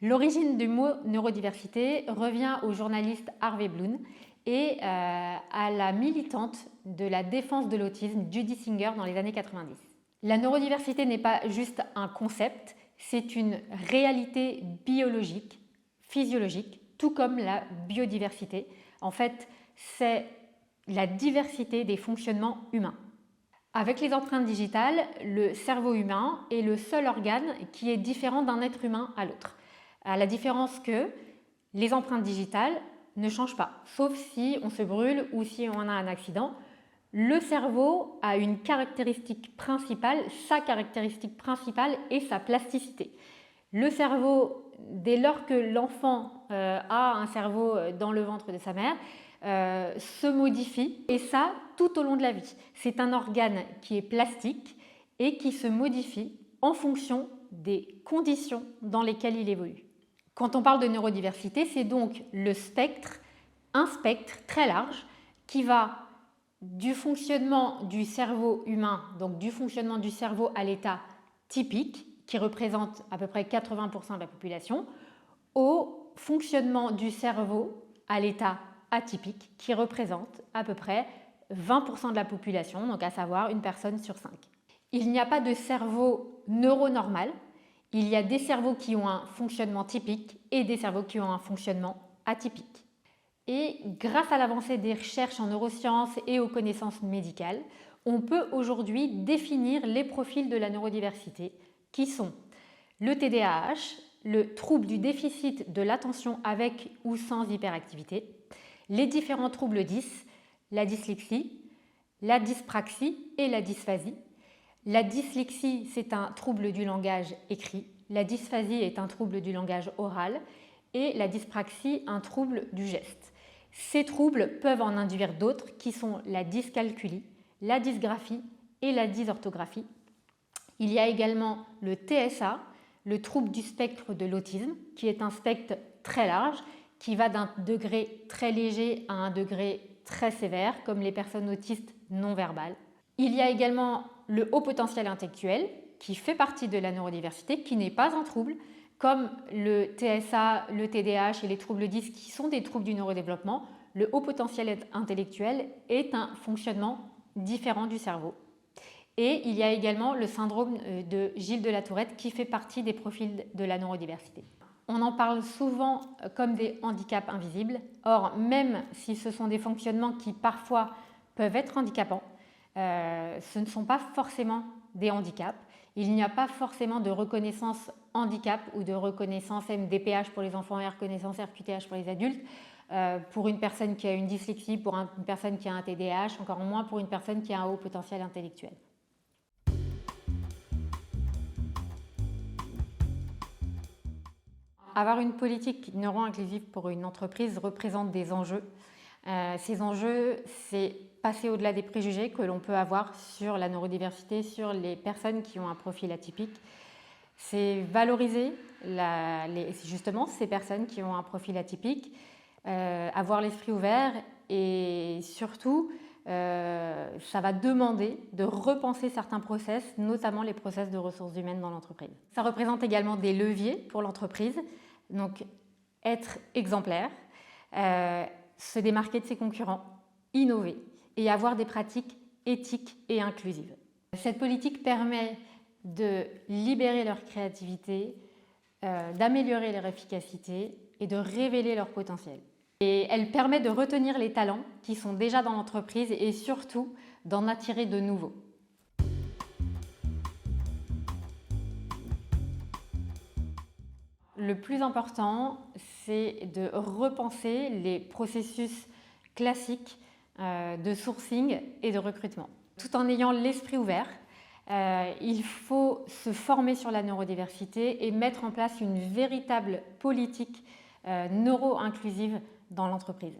L'origine du mot neurodiversité revient au journaliste Harvey Bloom et à la militante de la défense de l'autisme Judy Singer dans les années 90. La neurodiversité n'est pas juste un concept, c'est une réalité biologique, physiologique, tout comme la biodiversité. En fait, c'est la diversité des fonctionnements humains. Avec les empreintes digitales, le cerveau humain est le seul organe qui est différent d'un être humain à l'autre. À la différence que les empreintes digitales ne changent pas, sauf si on se brûle ou si on a un accident. Le cerveau a une caractéristique principale, sa caractéristique principale est sa plasticité. Le cerveau, dès lors que l'enfant a un cerveau dans le ventre de sa mère, se modifie, et ça tout au long de la vie. C'est un organe qui est plastique et qui se modifie en fonction des conditions dans lesquelles il évolue. Quand on parle de neurodiversité, c'est donc le spectre, un spectre très large qui va du fonctionnement du cerveau humain, donc du fonctionnement du cerveau à l'état typique, qui représente à peu près 80% de la population, au fonctionnement du cerveau à l'état atypique, qui représente à peu près 20% de la population, donc à savoir une personne sur 5. Il n'y a pas de cerveau neuronormal, il y a des cerveaux qui ont un fonctionnement typique et des cerveaux qui ont un fonctionnement atypique. Et grâce à l'avancée des recherches en neurosciences et aux connaissances médicales, on peut aujourd'hui définir les profils de la neurodiversité qui sont le TDAH, le trouble du déficit de l'attention avec ou sans hyperactivité, les différents troubles 10, la dyslexie, la dyspraxie et la dysphasie. La dyslexie, c'est un trouble du langage écrit, la dysphasie est un trouble du langage oral et la dyspraxie, un trouble du geste. Ces troubles peuvent en induire d'autres qui sont la dyscalculie, la dysgraphie et la dysorthographie. Il y a également le TSA, le trouble du spectre de l'autisme, qui est un spectre très large, qui va d'un degré très léger à un degré très sévère, comme les personnes autistes non verbales. Il y a également le haut potentiel intellectuel, qui fait partie de la neurodiversité, qui n'est pas un trouble, comme le TSA, le TDAH et les troubles 10 qui sont des troubles du neurodéveloppement. Le haut potentiel intellectuel est un fonctionnement différent du cerveau. Et il y a également le syndrome de Gilles de la Tourette qui fait partie des profils de la neurodiversité. On en parle souvent comme des handicaps invisibles. Or, même si ce sont des fonctionnements qui parfois peuvent être handicapants, ce ne sont pas forcément des handicaps. Il n'y a pas forcément de reconnaissance handicap ou de reconnaissance MDPH pour les enfants et reconnaissance RQTH pour les adultes. Pour une personne qui a une dyslexie, pour une personne qui a un TDAH, encore moins pour une personne qui a un haut potentiel intellectuel. Avoir une politique neuro-inclusive pour une entreprise représente des enjeux. Ces enjeux, c'est passer au-delà des préjugés que l'on peut avoir sur la neurodiversité, sur les personnes qui ont un profil atypique. C'est valoriser justement ces personnes qui ont un profil atypique, avoir l'esprit ouvert et surtout, ça va demander de repenser certains process, notamment les process de ressources humaines dans l'entreprise. Ça représente également des leviers pour l'entreprise, donc être exemplaire, se démarquer de ses concurrents, innover et avoir des pratiques éthiques et inclusives. Cette politique permet de libérer leur créativité, d'améliorer leur efficacité et de révéler leur potentiel. Et elle permet de retenir les talents qui sont déjà dans l'entreprise et surtout d'en attirer de nouveaux. Le plus important, c'est de repenser les processus classiques de sourcing et de recrutement. Tout en ayant l'esprit ouvert, il faut se former sur la neurodiversité et mettre en place une véritable politique neuro-inclusive dans l'entreprise.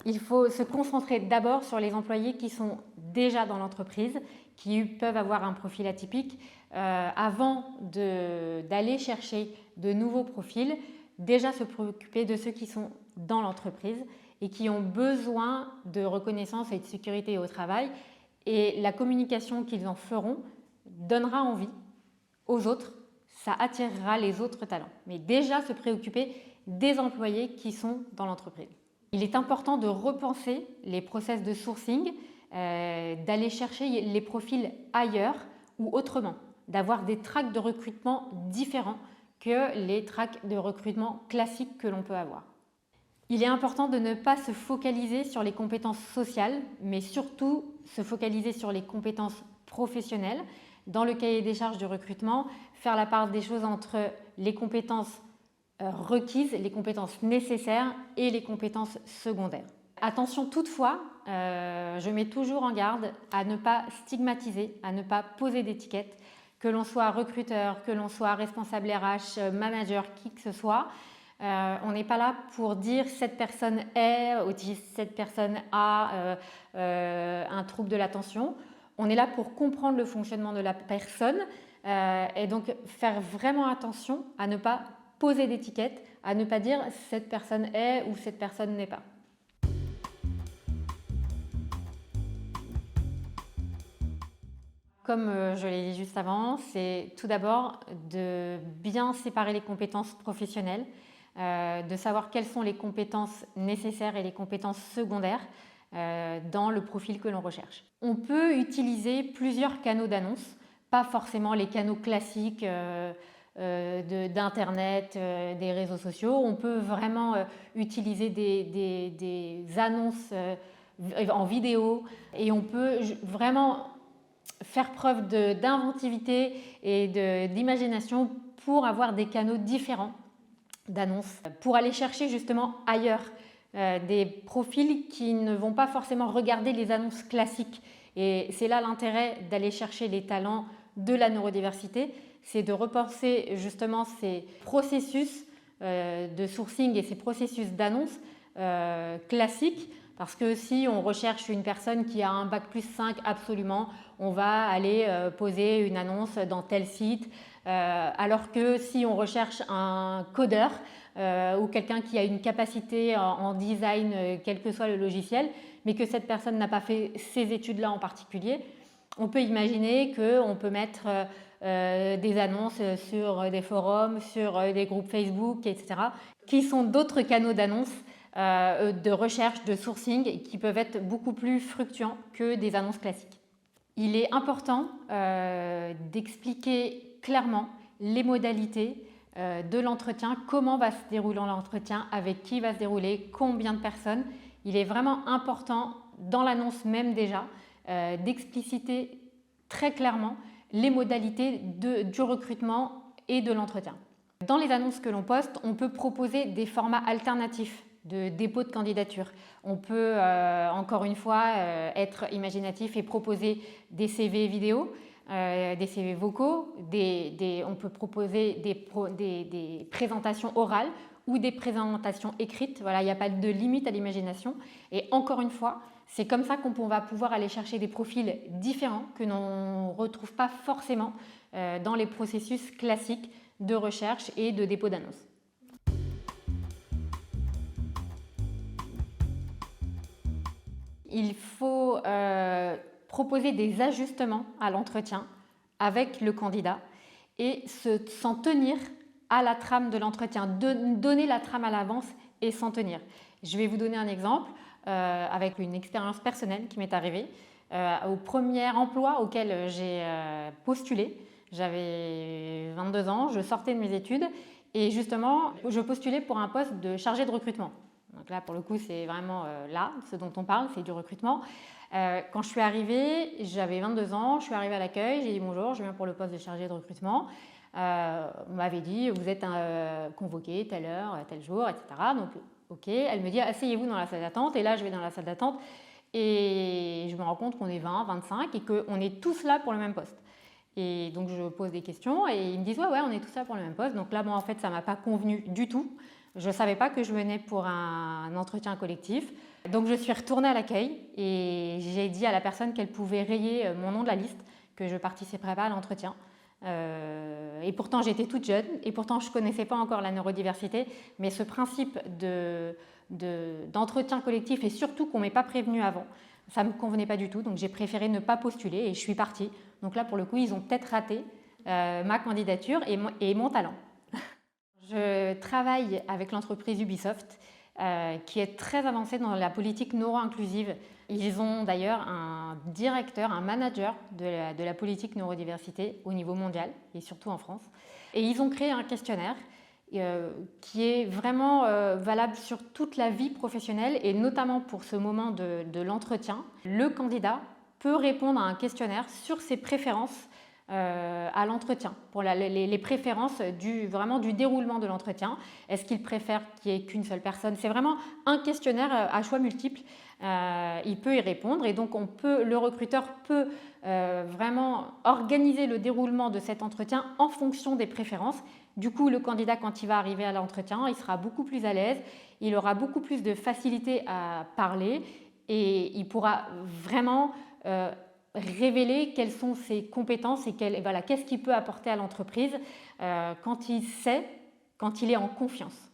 Il faut se concentrer d'abord sur les employés qui sont déjà dans l'entreprise, qui peuvent avoir un profil atypique, avant d'aller chercher de nouveaux profils, déjà se préoccuper de ceux qui sont dans l'entreprise et qui ont besoin de reconnaissance et de sécurité au travail. Et la communication qu'ils en feront donnera envie aux autres, ça attirera les autres talents. Mais déjà se préoccuper des employés qui sont dans l'entreprise. Il est important de repenser les process de sourcing, d'aller chercher les profils ailleurs ou autrement, d'avoir des tracks de recrutement différents que les tracks de recrutement classiques que l'on peut avoir. Il est important de ne pas se focaliser sur les compétences sociales, mais surtout se focaliser sur les compétences professionnelles. Dans le cahier des charges du recrutement, faire la part des choses entre les compétences requises, les compétences nécessaires et les compétences secondaires. Attention toutefois, je mets toujours en garde à ne pas stigmatiser, à ne pas poser d'étiquette, que l'on soit recruteur, que l'on soit responsable RH, manager, qui que ce soit. On n'est pas là pour dire cette personne est autiste, cette personne a un trouble de l'attention. On est là pour comprendre le fonctionnement de la personne et donc faire vraiment attention à ne pas poser d'étiquette, à ne pas dire cette personne est ou cette personne n'est pas. Comme je l'ai dit juste avant, c'est tout d'abord de bien séparer les compétences professionnelles, de savoir quelles sont les compétences nécessaires et les compétences secondaires dans le profil que l'on recherche. On peut utiliser plusieurs canaux d'annonce, pas forcément les canaux classiques d'Internet, des réseaux sociaux. On peut vraiment utiliser des annonces en vidéo et on peut vraiment faire preuve d'inventivité et d'imagination pour avoir des canaux différents d'annonces, pour aller chercher justement ailleurs des profils qui ne vont pas forcément regarder les annonces classiques. Et c'est là l'intérêt d'aller chercher les talents de la neurodiversité, c'est de repenser justement ces processus de sourcing et ces processus d'annonce classiques. Parce que si on recherche une personne qui a un bac+5 absolument, on va aller poser une annonce dans tel site. Alors que si on recherche un codeur ou quelqu'un qui a une capacité en design, quel que soit le logiciel, mais que cette personne n'a pas fait ces études-là en particulier, on peut imaginer qu'on peut mettre des annonces sur des forums, sur des groupes Facebook, etc., qui sont d'autres canaux d'annonces de recherche, de sourcing qui peuvent être beaucoup plus fructueux que des annonces classiques. Il est important d'expliquer clairement les modalités de l'entretien, comment va se dérouler l'entretien, avec qui va se dérouler, combien de personnes. Il est vraiment important dans l'annonce même déjà d'expliciter très clairement les modalités du recrutement et de l'entretien. Dans les annonces que l'on poste, on peut proposer des formats alternatifs de dépôt de candidature. On peut encore une fois être imaginatif et proposer des CV vidéo, des CV vocaux, on peut proposer des présentations orales ou des présentations écrites. Voilà, il n'y a pas de limite à l'imagination. Et encore une fois, c'est comme ça qu'on va pouvoir aller chercher des profils différents que l'on ne retrouve pas forcément dans les processus classiques de recherche et de dépôt d'annonces. Il faut proposer des ajustements à l'entretien avec le candidat et s'en tenir à la trame de l'entretien, donner la trame à l'avance et s'en tenir. Je vais vous donner un exemple avec une expérience personnelle qui m'est arrivée. Au premier emploi auquel j'ai postulé, j'avais 22 ans, je sortais de mes études et justement, je postulais pour un poste de chargé de recrutement. Donc là, pour le coup, c'est vraiment là, ce dont on parle, c'est du recrutement. Quand je suis arrivée, j'avais 22 ans, je suis arrivée à l'accueil, j'ai dit bonjour, je viens pour le poste de chargé de recrutement. On m'avait dit, vous êtes convoqué telle heure, tel jour, etc. Donc, ok, elle me dit, asseyez-vous dans la salle d'attente. Et là, je vais dans la salle d'attente et je me rends compte qu'on est 20, 25 et qu'on est tous là pour le même poste. Et donc, je pose des questions et ils me disent, ouais, on est tous là pour le même poste. Donc là, moi, en fait, ça ne m'a pas convenu du tout. Je ne savais pas que je venais pour un entretien collectif. Donc, je suis retournée à l'accueil et j'ai dit à la personne qu'elle pouvait rayer mon nom de la liste, que je ne participerais pas à l'entretien. Et pourtant, j'étais toute jeune et pourtant, je ne connaissais pas encore la neurodiversité. Mais ce principe d'entretien collectif et surtout qu'on ne m'ait pas prévenu avant, ça ne me convenait pas du tout. Donc, j'ai préféré ne pas postuler et je suis partie. Donc là, pour le coup, ils ont peut-être raté ma candidature et mon talent. Je travaille avec l'entreprise Ubisoft qui est très avancée dans la politique neuro-inclusive. Ils ont d'ailleurs un directeur, un manager de la politique neurodiversité au niveau mondial et surtout en France. Et ils ont créé un questionnaire qui est vraiment valable sur toute la vie professionnelle et notamment pour ce moment de l'entretien. Le candidat peut répondre à un questionnaire sur ses préférences à l'entretien, pour les préférences vraiment du déroulement de l'entretien. Est-ce qu'il préfère qu'il n'y ait qu'une seule personne? C'est vraiment un questionnaire à choix multiples. Il peut y répondre et donc le recruteur peut vraiment organiser le déroulement de cet entretien en fonction des préférences. Du coup, le candidat, quand il va arriver à l'entretien, il sera beaucoup plus à l'aise, il aura beaucoup plus de facilité à parler et il pourra vraiment révéler quelles sont ses compétences et qu'est-ce qu'il peut apporter à l'entreprise quand il sait, quand il est en confiance.